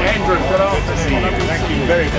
Andrew, good afternoon. Thank you very much.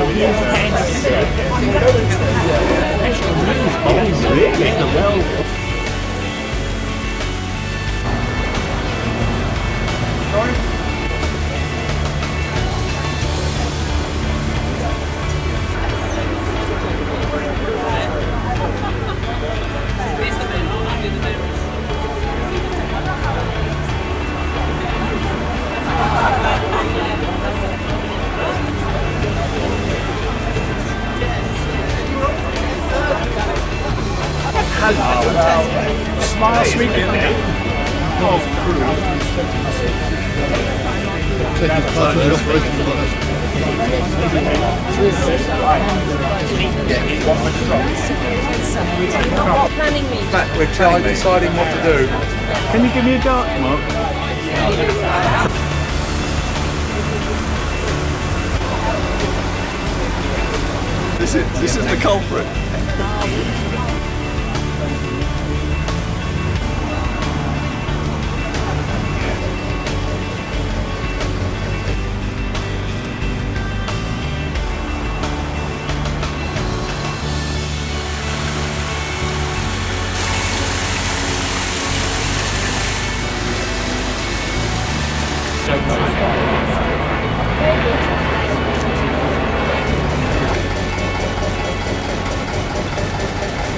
Smile sweetly. We're trying deciding what to do. Can you give me a dart, Mark? This is the culprit.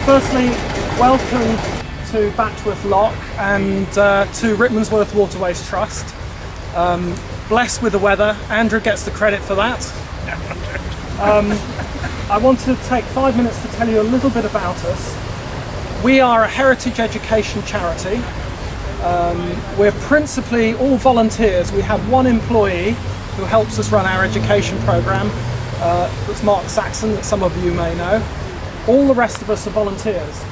Firstly, welcome to Batchworth Lock and to Rickmansworth Waterways Trust. Blessed with the weather, Andrew gets the credit for that. I want to take 5 minutes to tell you a little bit about us. We are a heritage education charity. We're principally all volunteers. We have one employee who helps us run our education programme. That's Mark Saxon, that some of you may know. All the rest of us are volunteers.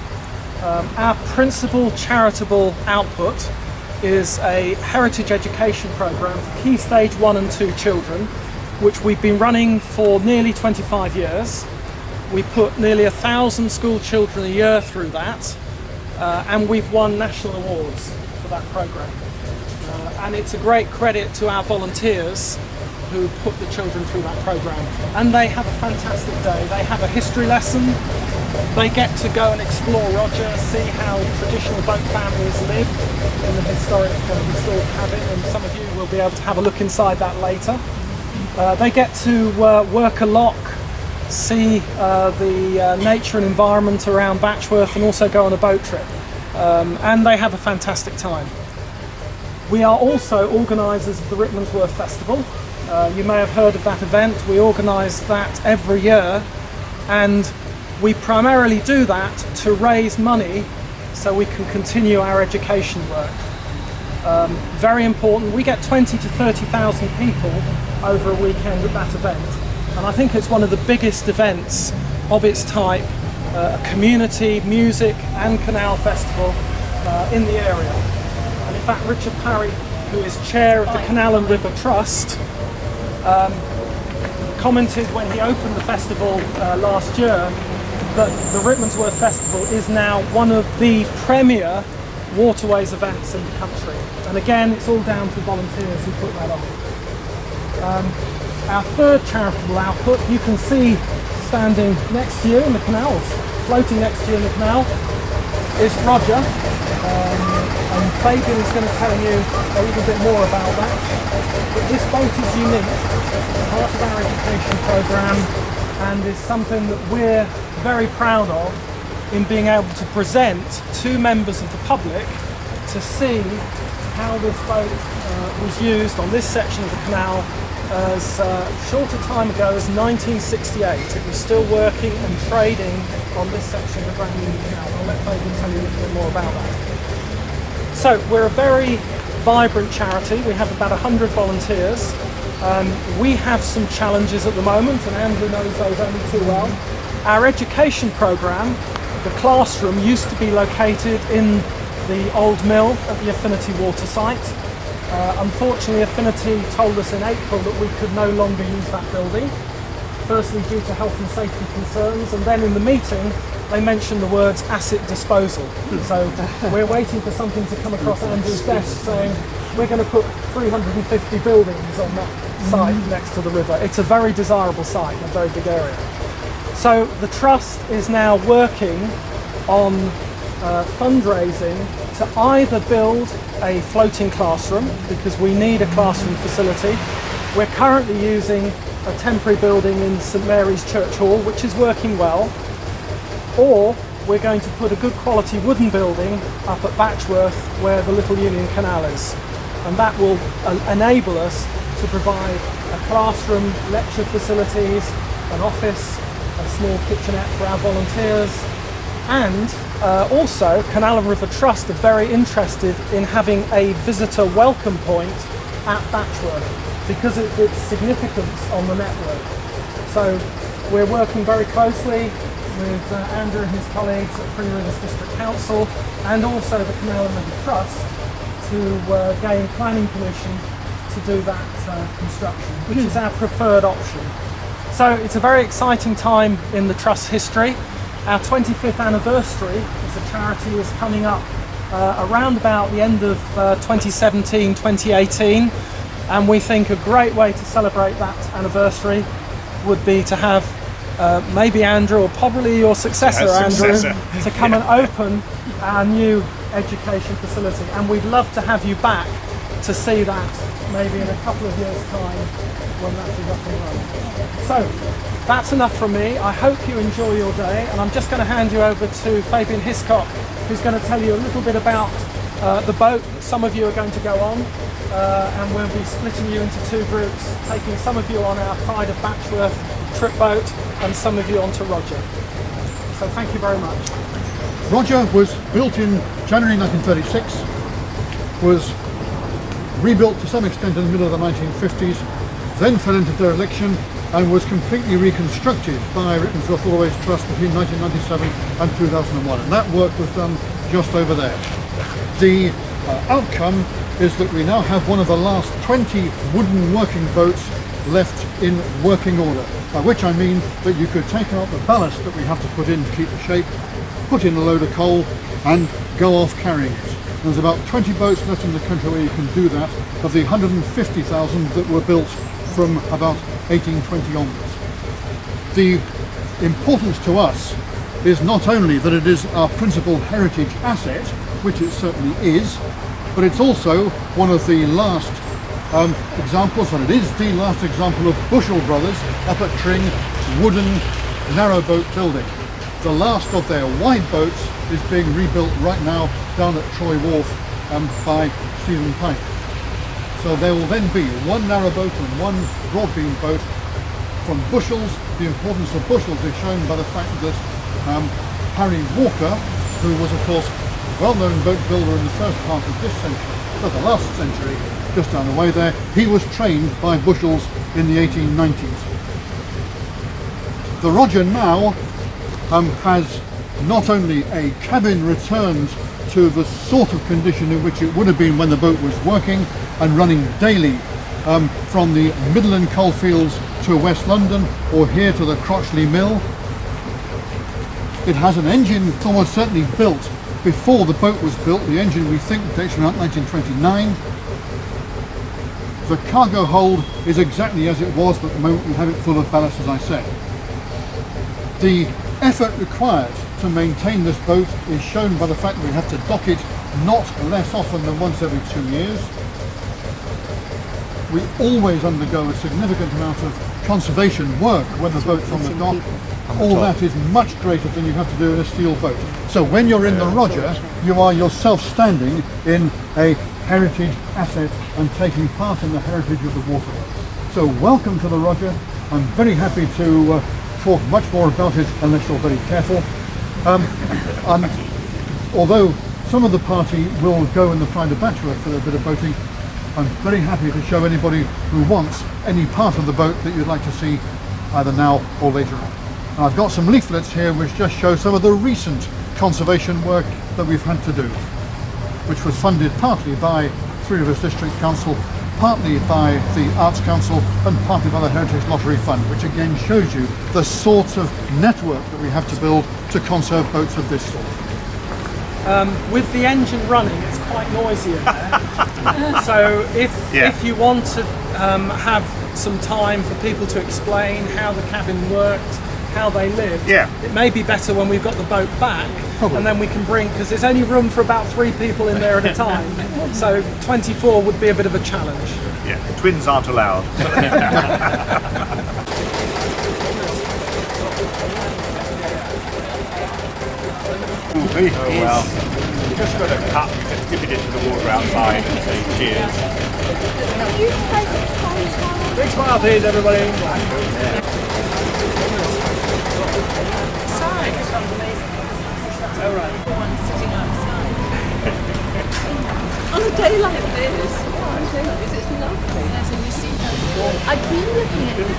Our principal charitable output is a heritage education programme for Key Stage 1 and 2 children, which we've been running for nearly 25 years. We put nearly 1,000 school children a year through that, and we've won national awards for that programme. And it's a great credit to our volunteers who put the children through that programme. And they have a fantastic day. They have a history lesson. They get to go and explore Roger, see how traditional boat families live in the historic restored cabin, and some of you will be able to have a look inside that later. They get to work a lock, see the nature and environment around Batchworth, and also go on a boat trip. And they have a fantastic time. We are also organisers of the Rickmansworth Festival. You may have heard of that event. We organise that every year, and we primarily do that to raise money so we can continue our education work. Very important. We get 20 to 30,000 people over a weekend at that event, and I think it's one of the biggest events of its type, a community music and canal festival in the area. And in fact, Richard Parry, who is chair of the Canal and River Trust, commented when he opened the festival last year that the Rickmansworth Festival is now one of the premier waterways events in the country. And again, it's all down to volunteers who put that on. Our third charitable output, you can see standing next to you in the canals, floating next to you in the canal, is Roger. And Fabian is going to tell you a little bit more about that. But this boat is unique, part of our education programme, and is something that we're very proud of in being able to present to members of the public to see how this boat was used on this section of the canal as short a time ago as 1968. It was still working and trading on this section of the brand new canal. I'll let Fabian tell you a little bit more about that. So we're a very vibrant charity. We have about 100 volunteers. We have some challenges at the moment, and Andrew knows those only too well. Our education programme, the classroom, used to be located in the old mill at the Affinity Water site. Unfortunately, Affinity told us in April that we could no longer use that building. Firstly, due to health and safety concerns, and then in the meeting, they mentioned the words asset disposal. So we're waiting for something to come across Andrew's desk saying we're going to put 350 buildings on that site next to the river. It's a very desirable site, a very big area. So the Trust is now working on fundraising to either build a floating classroom, because we need a classroom facility. We're currently using a temporary building in St Mary's Church Hall, which is working well, or we're going to put a good quality wooden building up at Batchworth where the Little Union Canal is, and that will enable us to provide a classroom, lecture facilities, an office, a small kitchenette for our volunteers, and also Canal and River Trust are very interested in having a visitor welcome point at Batchworth because of its significance on the network. So we're working very closely with Andrew and his colleagues at Three Rivers District Council and also the Canal and River Trust to gain planning permission to do that construction, which is our preferred option. So it's a very exciting time in the Trust's history. Our 25th anniversary as a charity is coming up around about the end of 2017, 2018, and we think a great way to celebrate that anniversary would be to have maybe Andrew, or probably your successor, Andrew, to come and open our new education facility. And we'd love to have you back to see that maybe in a couple of years' time when that is up and running. So that's enough from me. I hope you enjoy your day, and I'm just going to hand you over to Fabian Hiscock, who's going to tell you a little bit about the boat that some of you are going to go on, and we'll be splitting you into two groups, taking some of you on our Pride of Batchworth trip boat and some of you onto Roger. So thank you very much. Roger was built in January 1936, was rebuilt to some extent in the middle of the 1950s, then fell into dereliction and was completely reconstructed by Rickmansworth Waterways Trust between 1997 and 2001, and that work was done just over there. The outcome is that we now have one of the last 20 wooden working boats left in working order, by which I mean that you could take out the ballast that we have to put in to keep the shape, put in a load of coal and go off carrying it. There's about 20 boats left in the country where you can do that, of the 150,000 that were built from about 1820 onwards. The importance to us is not only that it is our principal heritage asset, which it certainly is, but it's also one of the last examples, and it is the last example of Bushell Brothers up at Tring wooden narrowboat building. The last of their wide boats is being rebuilt right now down at Troy Wharf by Stephen Pike. So there will then be one narrowboat and one broad beam boat from Bushells. The importance of Bushells is shown by the fact that Harry Walker, who was of course a well-known boat builder in the first part of this century, of the last century, just down the way there, he was trained by Bushells in the 1890s. The Roger now has not only a cabin returned to the sort of condition in which it would have been when the boat was working and running daily from the Midland coalfields to West London or here to the Crotchley Mill. It has an engine almost certainly built before the boat was built. The engine, we think, dates from around 1929. The cargo hold is exactly as it was, but at the moment we have it full of ballast, as I said. The effort required to maintain this boat is shown by the fact that we have to dock it not less often than once every 2 years. We always undergo a significant amount of conservation work when the boat's on the dock. All that is much greater than you have to do in a steel boat. So when you're in the Roger, you are yourself standing in a heritage asset and taking part in the heritage of the waterways. So welcome to the Roger. I'm very happy to talk much more about it unless you're very careful. Although some of the party will go in the Pride of Batchworth for a bit of boating, I'm very happy to show anybody who wants any part of the boat that you'd like to see either now or later on. And I've got some leaflets here which just show some of the recent conservation work that we've had to do, which was funded partly by Three Rivers District Council, partly by the Arts Council and partly by the Heritage Lottery Fund, which again shows you the sort of network that we have to build to conserve boats of this sort. With the engine running, it's quite noisy in there. So if you want to have some time for people to explain how the cabin worked, how they lived, it may be better when we've got the boat back. Probably. And then we can bring, because there's only room for about 3 people in there at a time, so 24 would be a bit of a challenge. Yeah, twins aren't allowed. Oh well, you just got a cup, you just dip it into the water outside and say cheers. Big smile please everybody. Alright. Sitting outside. On a day like this, it's lovely. Yes, and you see I've been looking at it.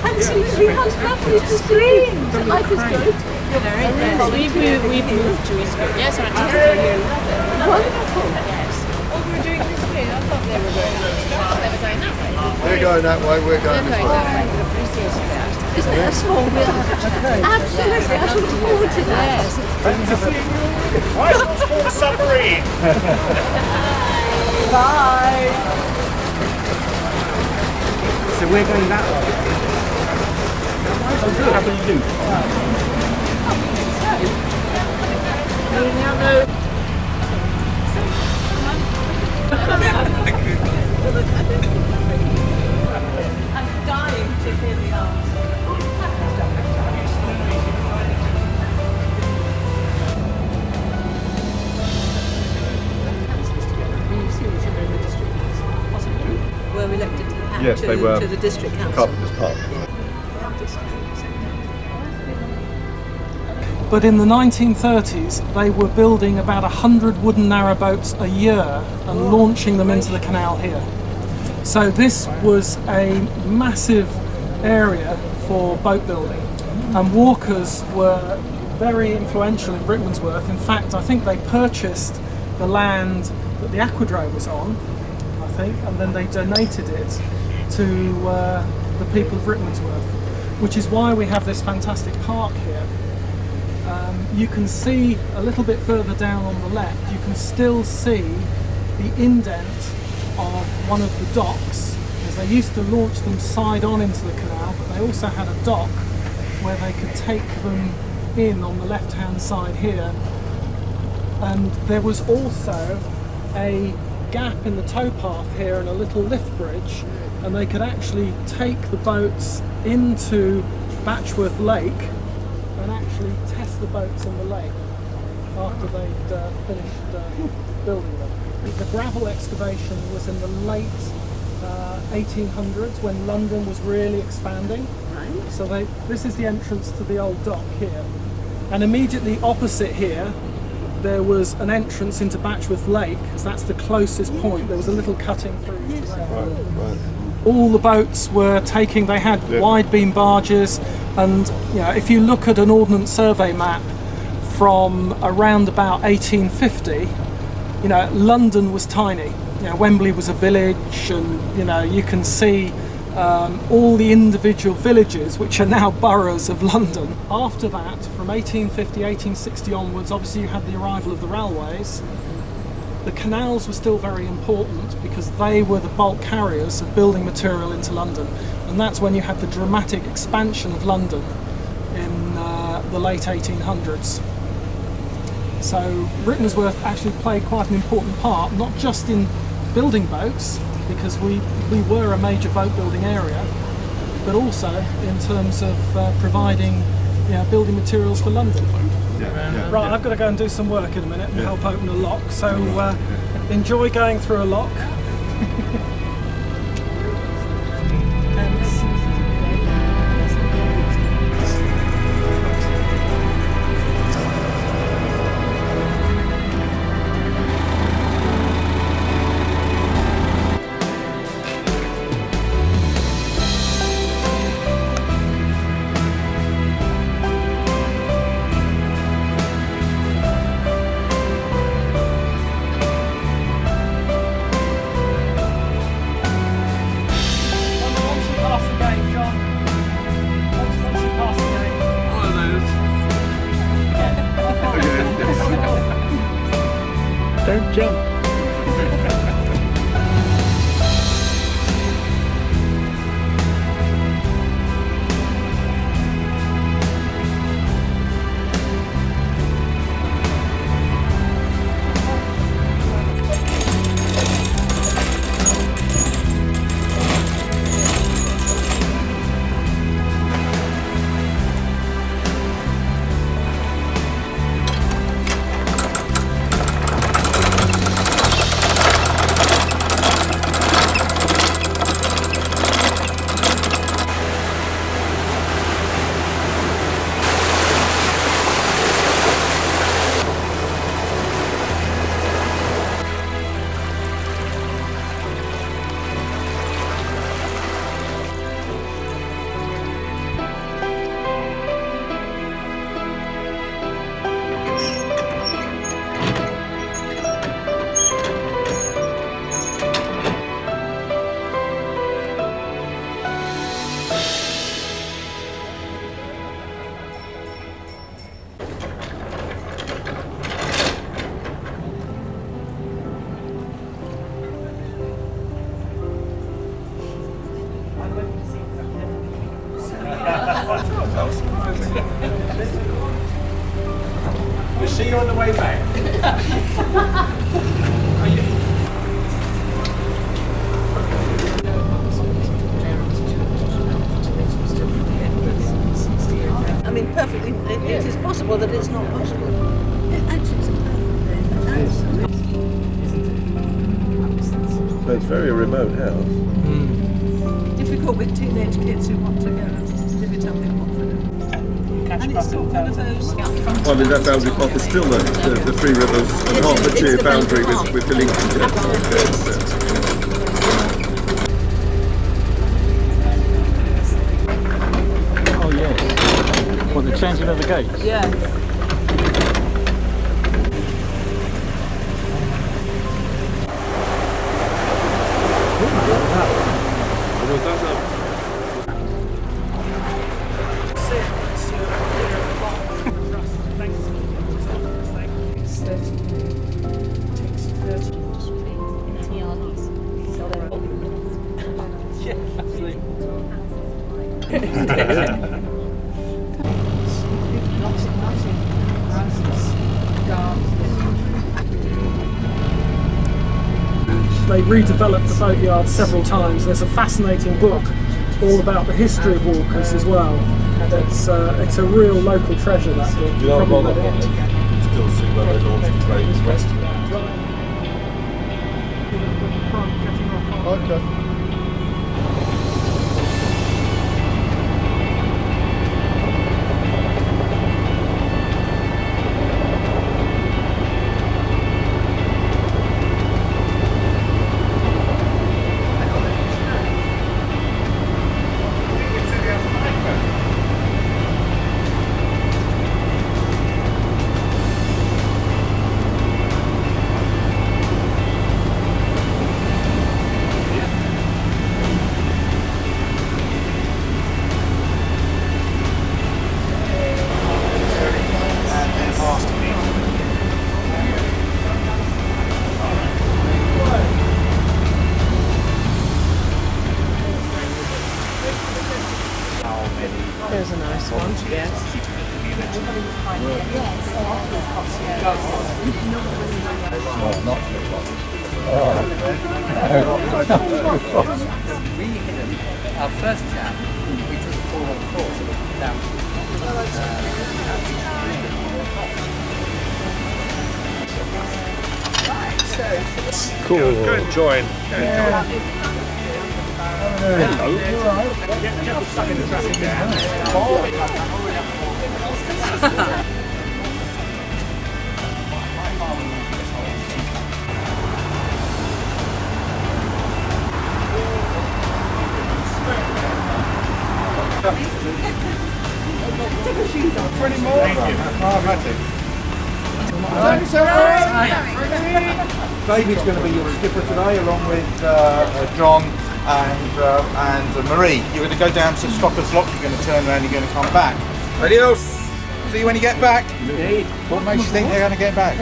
Absolutely lovely to see. Life is good. You're very good. We've moved to East Coast. Yes, I'm wonderful. Yes. Oh, we're doing this way. I thought they were going that way. They're going that way, we're going this way. Isn't it a small village? Absolutely, I should look forward to that. Yes. Why is it called a submarine? Bye! So we're going that way. Oh, good. How do you do? We now know. I'm dying to hear the answer. Were elected to the, yes, they were. To the district council. Carpenter's Park. But in the 1930s, they were building about 100 wooden narrowboats a year and launching them into the canal here. So this was a massive area for boat building, and Walkers were very influential in Rickmansworth. In fact, I think they purchased the land that the aquadrome was on, I think, and then they donated it to the people of Rickmansworth, which is why we have this fantastic park here. You can see a little bit further down on the left, you can still see the indent of one of the docks, because they used to launch them side on into the canal, but they also had a dock where they could take them in on the left hand side here. And there was also a gap in the towpath here and a little lift bridge, and they could actually take the boats into Batchworth Lake and actually test the boats in the lake after they'd finished building them. The gravel excavation was in the late 1800s when London was really expanding. Right. So this is the entrance to the old dock here, and immediately opposite here there was an entrance into Batchworth Lake, because that's the closest point. There was a little cutting through to there. Right. All the boats were taking, they had wide beam barges, and if you look at an Ordnance Survey map from around about 1850, London was tiny. Wembley was a village, and you can see all the individual villages which are now boroughs of London. After that, from 1850, 1860 onwards, obviously you had the arrival of the railways. The canals were still very important because they were the bulk carriers of building material into London, and that's when you had the dramatic expansion of London in the late 1800s. So Rickmansworth actually played quite an important part, not just in building boats, because we were a major boat building area, but also in terms of providing building materials for London. Right, I've got to go and do some work in a minute and help open a lock, so enjoy going through a lock. We'll see you on the way back. I mean, perfectly, it is possible that it's not possible. Actually, it's a perfect day. But it's very remote house. Difficult with teenage kids who want to go and live it up in Watford. And it's got one of those. Well, I mean, that boundary cloth is still the Three Rivers and Hertfordshire boundary with the Lincolnshire. Oh yeah. What, the changing of the gates? Yeah. They redeveloped the boatyard several times. There's a fascinating book all about the history of Walkers as well. It's a real local treasure, that book. You don't Probably bother on it. Still see where they launched the trains west. Okay. There's a nice one. Yes. Our first jam, we took 4-on-4 down. Cool. Go and join. Hello. Get stuck in the traffic jam. Pretty more. Thank you. David's going to be your skipper today, along with John and Marie. You're going to go down to Stocker's Lock. You're going to turn around. You're going to come back. Adios. See you when you get back. Indeed. What makes you think they're going to get back?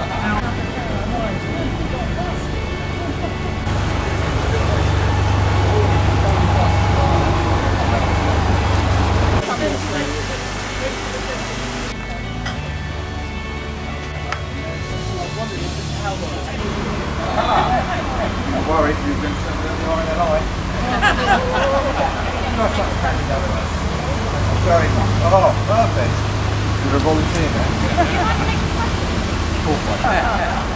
Don't worry, you can send them line and line. Very much. Oh, perfect. You're a volunteer now.